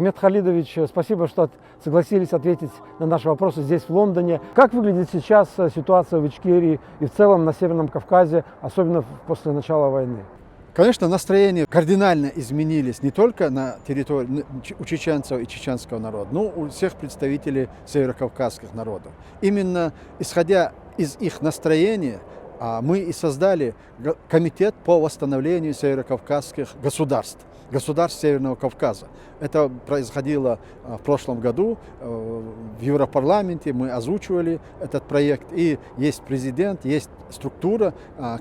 Ахмед Халидович, спасибо, что согласились ответить на наши вопросы здесь, в Лондоне. Как выглядит сейчас ситуация в Ичкерии и в целом на Северном Кавказе, особенно после начала войны? Конечно, настроения кардинально изменились не только на территории у чеченцев и чеченского народа, но и у всех представителей северокавказских народов. Именно исходя из их настроения, мы и создали комитет по восстановлению северокавказских государств Северного Кавказа. Это происходило в прошлом году в Европарламенте, мы озвучивали этот проект, и есть президент, есть структура,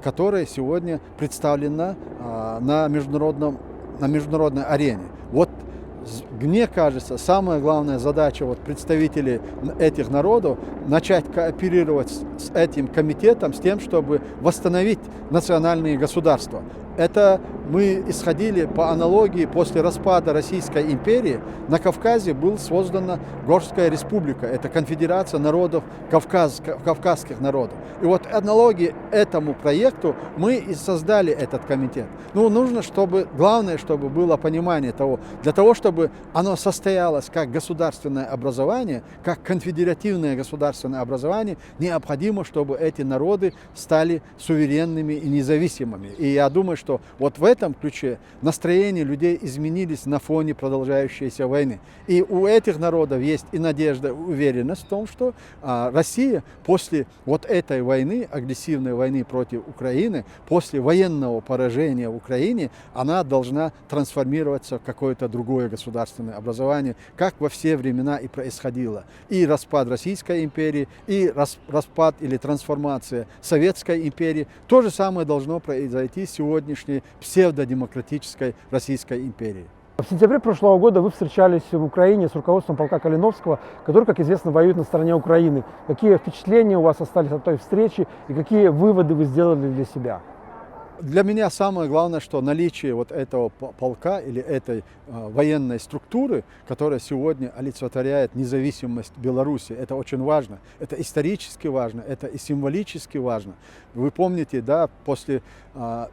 которая сегодня представлена на международной арене. Вот мне кажется, самая главная задача представителей этих народов начать кооперировать с этим комитетом, с тем, чтобы восстановить национальные государства. Это мы исходили по аналогии после распада Российской империи. На Кавказе была создана Горская республика, это конфедерация народов, кавказских народов. И вот аналогии этому проекту мы и создали этот комитет. Нужно, главное, чтобы было понимание того, для того, чтобы оно состоялось как государственное образование, как конфедеративное государственное образование, необходимо, чтобы эти народы стали суверенными и независимыми. И я думаю, что вот в этом ключе настроения людей изменились на фоне продолжающейся войны. И у этих народов есть и надежда, и уверенность в том, что Россия после вот этой войны, агрессивной войны против Украины, после военного поражения в Украине, она должна трансформироваться в какое-то другое государственное образование, как во все времена и происходило. И распад Российской империи, и распад или трансформация Советской империи. То же самое должно произойти сегодня псевдодемократической Российской империи. В сентябре прошлого года вы встречались в Украине с руководством полка Калиновского, который, как известно, воюет на стороне Украины. Какие впечатления у вас остались от той встречи и какие выводы вы сделали для себя? Для меня самое главное, что наличие вот этого полка или этой военной структуры, которая сегодня олицетворяет независимость Беларуси, это очень важно. Это исторически важно, это и символически важно. Вы помните, да, после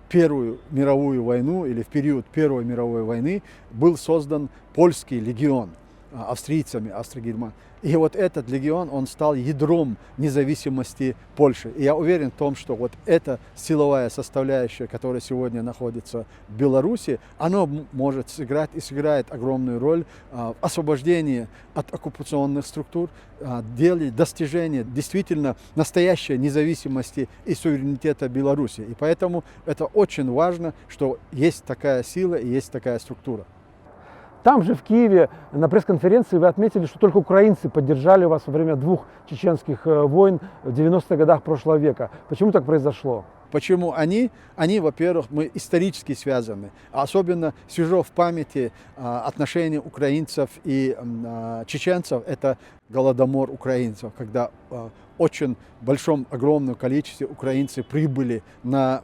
Первую мировую войну или в период Первой мировой войны был создан польский легион австрийцами, Австро-Герман. И вот этот легион, он стал ядром независимости Польши. И я уверен в том, что вот эта силовая составляющая, которая сегодня находится в Беларуси, она может сыграть и сыграет огромную роль в освобождении от оккупационных структур, деле достижения действительно настоящей независимости и суверенитета Беларуси. И поэтому это очень важно, что есть такая сила и есть такая структура. Там же, в Киеве, на пресс-конференции вы отметили, что только украинцы поддержали вас во время двух чеченских войн в 90-х годах прошлого века. Почему так произошло? Почему они? Они, во-первых, мы исторически связаны. Особенно свежо в памяти отношения украинцев и чеченцев. Это голодомор украинцев, когда очень большом, огромном количестве украинцы прибыли на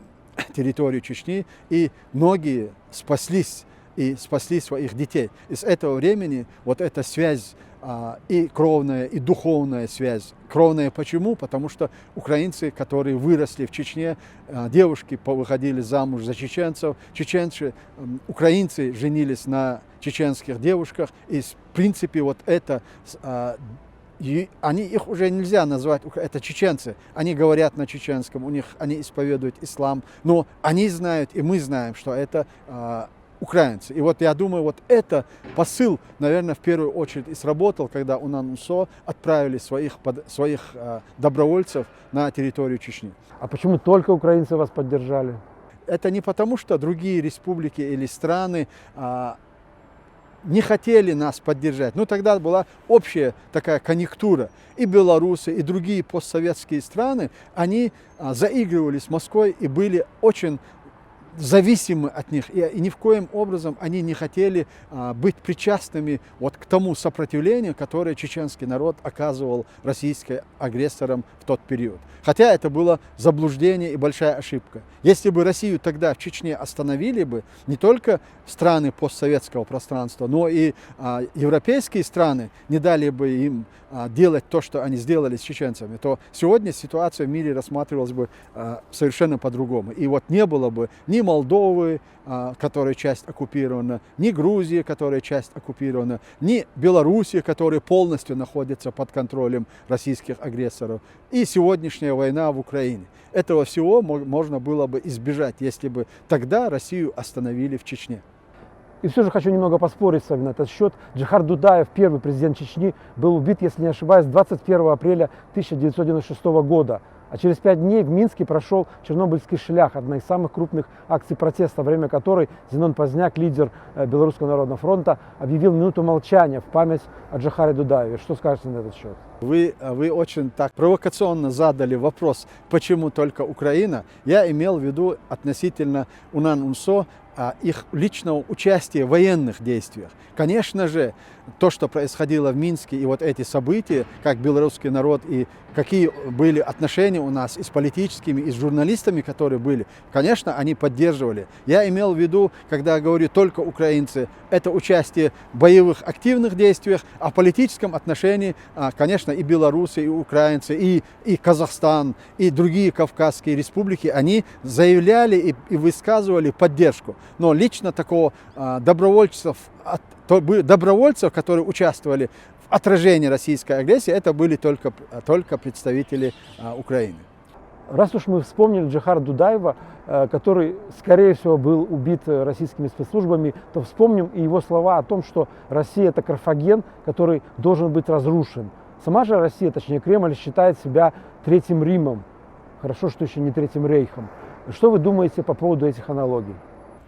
территорию Чечни, и многие спаслись и спасли своих детей. И с этого времени вот эта связь и кровная, и духовная связь. Кровная почему? Потому что украинцы, которые выросли в Чечне, девушки выходили замуж за чеченцев, украинцы женились на чеченских девушках, и в принципе вот это их уже нельзя назвать, это чеченцы, они говорят на чеченском, они исповедуют ислам, но они знают, и мы знаем, что это украинцы. И вот я думаю, вот это посыл, наверное, в первую очередь и сработал, когда УНАН-УНСО отправили своих добровольцев на территорию Чечни. А почему только украинцы вас поддержали? Это не потому, что другие республики или страны не хотели нас поддержать. Тогда была общая такая конъюнктура. И белорусы, и другие постсоветские страны, они заигрывали с Москвой и были очень зависимы от них, и ни в коем образом они не хотели быть причастными вот к тому сопротивлению, которое чеченский народ оказывал российским агрессорам в тот период. Хотя это было заблуждение и большая ошибка. Если бы Россию тогда в Чечне остановили бы, не только страны постсоветского пространства, но и европейские страны не дали бы им делать то, что они сделали с чеченцами, то сегодня ситуация в мире рассматривалась бы совершенно по-другому. И вот не было бы ни Молдовы, которая часть оккупирована, ни Грузии, которая часть оккупирована, ни Белоруссии, которая полностью находится под контролем российских агрессоров, и сегодняшняя война в Украине. Этого всего можно было бы избежать, если бы тогда Россию остановили в Чечне. И все же хочу немного поспорить с вами на этот счет. Джохар Дудаев, первый президент Чечни, был убит, если не ошибаюсь, 21 апреля 1996 года. А через 5 дней в Минске прошел Чернобыльский шлях, одна из самых крупных акций протеста, во время которой Зенон Позняк, лидер Белорусского народного фронта, объявил минуту молчания в память о Джохаре Дудаеве. Что скажете на этот счет? Вы очень так провокационно задали вопрос, почему только Украина. Я имел в виду относительно УНАН-УНСО, их личного участия в военных действиях. Конечно же, то, что происходило в Минске, и вот эти события, как белорусский народ, и какие были отношения у нас и с политическими, и с журналистами, которые были, конечно, они поддерживали. Я имел в виду, когда говорю только украинцы, это участие в боевых активных действиях, а в политическом отношении, конечно, и белорусы, и украинцы, и Казахстан, и другие кавказские республики, они заявляли и высказывали поддержку. Но лично такого добровольцев, которые участвовали в отражении российской агрессии, это были только представители Украины. Раз уж мы вспомнили Джохара Дудаева, который, скорее всего, был убит российскими спецслужбами, то вспомним и его слова о том, что Россия – это Карфаген, который должен быть разрушен. Сама же Россия, точнее Кремль, считает себя Третьим Римом. Хорошо, что еще не Третьим Рейхом. Что вы думаете по поводу этих аналогий?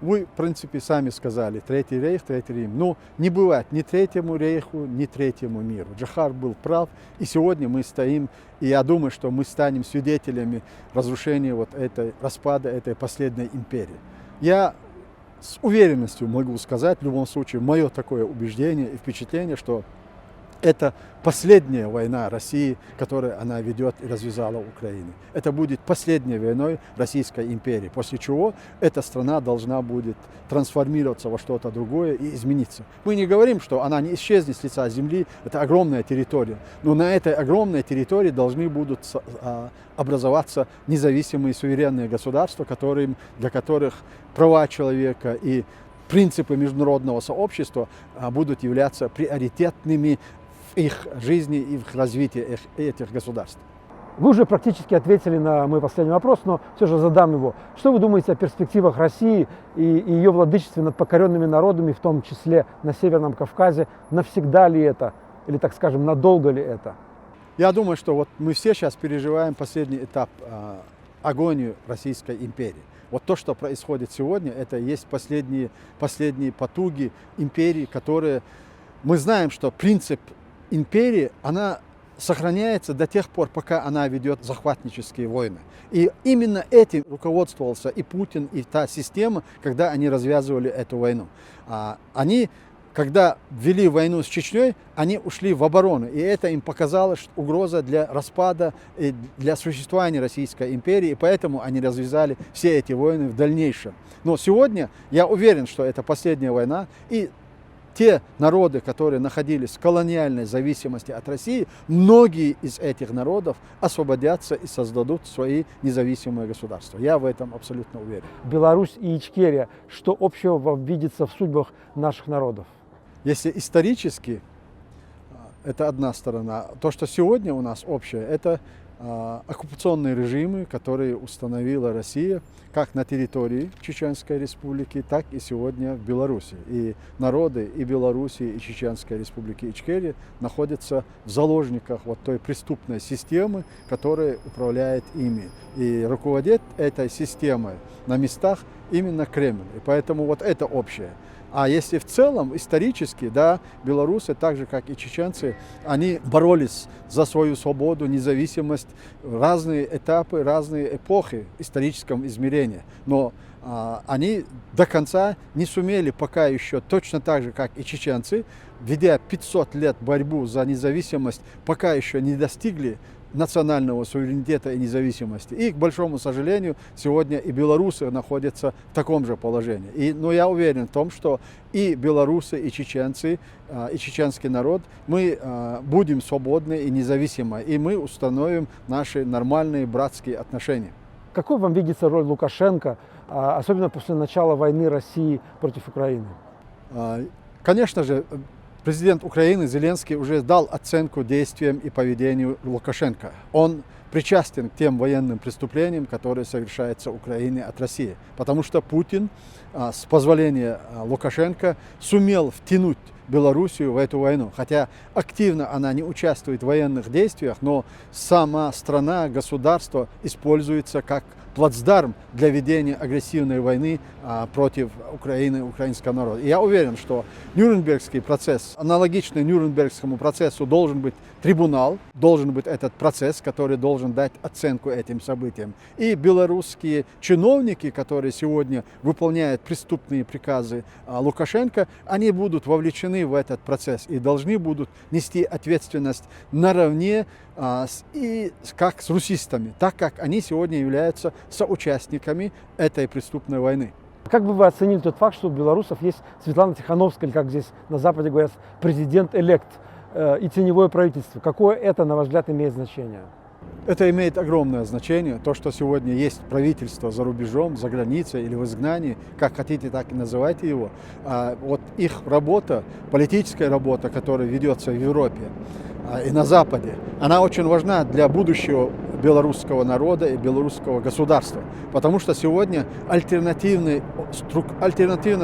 Вы, в принципе, сами сказали, Третий Рейх, Третий Рим. Но не бывает ни Третьему Рейху, ни Третьему миру. Джохар был прав, и сегодня мы стоим, и я думаю, что мы станем свидетелями разрушения распада этой последней империи. Я с уверенностью могу сказать, в любом случае, мое такое убеждение и впечатление, что это последняя война России, которую она ведет и развязала Украину. Это будет последней войной Российской империи, после чего эта страна должна будет трансформироваться во что-то другое и измениться. Мы не говорим, что она не исчезнет с лица земли, это огромная территория, но на этой огромной территории должны будут образоваться независимые суверенные государства, для которых права человека и принципы международного сообщества будут являться приоритетными в их жизни и в развитии этих государств. Вы уже практически ответили на мой последний вопрос, но все же задам его. Что вы думаете о перспективах России и ее владычестве над покоренными народами, в том числе на Северном Кавказе? Навсегда ли это? Или, так скажем, надолго ли это? Я думаю, что вот мы все сейчас переживаем последний этап агонию Российской империи. Вот то, что происходит сегодня, это и есть последние потуги империи, которые... Мы знаем, что принцип империи, она сохраняется до тех пор, пока она ведет захватнические войны. И именно этим руководствовался и Путин, и та система, когда они развязывали эту войну. Они, когда ввели войну с Чечней, они ушли в оборону. И это им показалось угроза для распада и для существования Российской империи. И поэтому они развязали все эти войны в дальнейшем. Но сегодня я уверен, что это последняя война. И те народы, которые находились в колониальной зависимости от России, многие из этих народов освободятся и создадут свои независимые государства. Я в этом абсолютно уверен. Беларусь и Ичкерия. Что общего вам видится в судьбах наших народов? Если исторически, это одна сторона. То, что сегодня у нас общее, это оккупационные режимы, которые установила Россия как на территории Чеченской Республики, так и сегодня в Беларуси. И народы и Беларуси, и Чеченской Республики Ичкерия находятся в заложниках вот той преступной системы, которая управляет ими. И руководит этой системой на местах именно Кремль. И поэтому вот это общее. А если в целом, исторически, да, белорусы, так же как и чеченцы, они боролись за свою свободу, независимость, разные этапы, разные эпохи в историческом измерении. Но они до конца не сумели пока еще, точно так же, как и чеченцы, ведя 500 лет борьбу за независимость, пока еще не достигли национального суверенитета и независимости. И, к большому сожалению, сегодня и белорусы находятся в таком же положении. Но я уверен в том, что и белорусы, и чеченцы, и чеченский народ, мы будем свободны и независимы, и мы установим наши нормальные братские отношения. Какой вам видится роль Лукашенко особенно после начала войны России против Украины? Конечно же, президент Украины Зеленский уже дал оценку действиям и поведению Лукашенко. Он причастен к тем военным преступлениям, которые совершаются в Украине от России. Потому что Путин, с позволения Лукашенко, сумел втянуть Белоруссию в эту войну. Хотя активно она не участвует в военных действиях, но сама страна, государство используется как плацдарм для ведения агрессивной войны против Украины, украинского народа. И я уверен, что Нюрнбергский процесс, аналогичный Нюрнбергскому процессу, должен быть трибунал, должен быть этот процесс, который должен дать оценку этим событиям. И белорусские чиновники, которые сегодня выполняют преступные приказы Лукашенко, они будут вовлечены в этот процесс и должны будут нести ответственность наравне как с русистами, так как они сегодня являются соучастниками этой преступной войны. Как бы вы оценили тот факт, что у белорусов есть Светлана Тихановская, или как здесь на Западе говорят, президент-элект и теневое правительство? Какое это, на ваш взгляд, имеет значение? Это имеет огромное значение. То, что сегодня есть правительство за рубежом, за границей или в изгнании, как хотите, так и называйте его. Вот их работа, политическая работа, которая ведется в Европе и на Западе, она очень важна для будущего белорусского народа и белорусского государства. Потому что сегодня альтернативная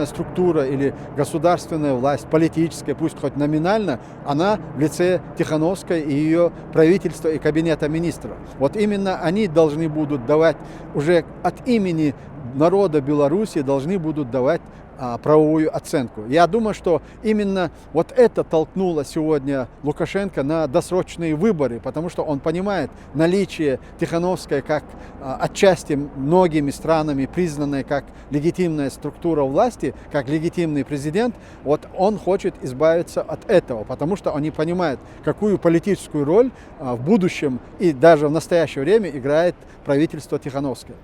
структура или государственная власть, политическая, пусть хоть номинально, она в лице Тихановской и ее правительства и кабинета министров. Вот именно они должны будут давать, уже от имени народа Беларуси должны будут давать правовую оценку. Я думаю, что именно вот это толкнуло сегодня Лукашенко на досрочные выборы, потому что он понимает наличие Тихановской как отчасти многими странами признанной как легитимная структура власти, как легитимный президент. Вот он хочет избавиться от этого, потому что они понимают, какую политическую роль в будущем и даже в настоящее время играет правительство Тихановской.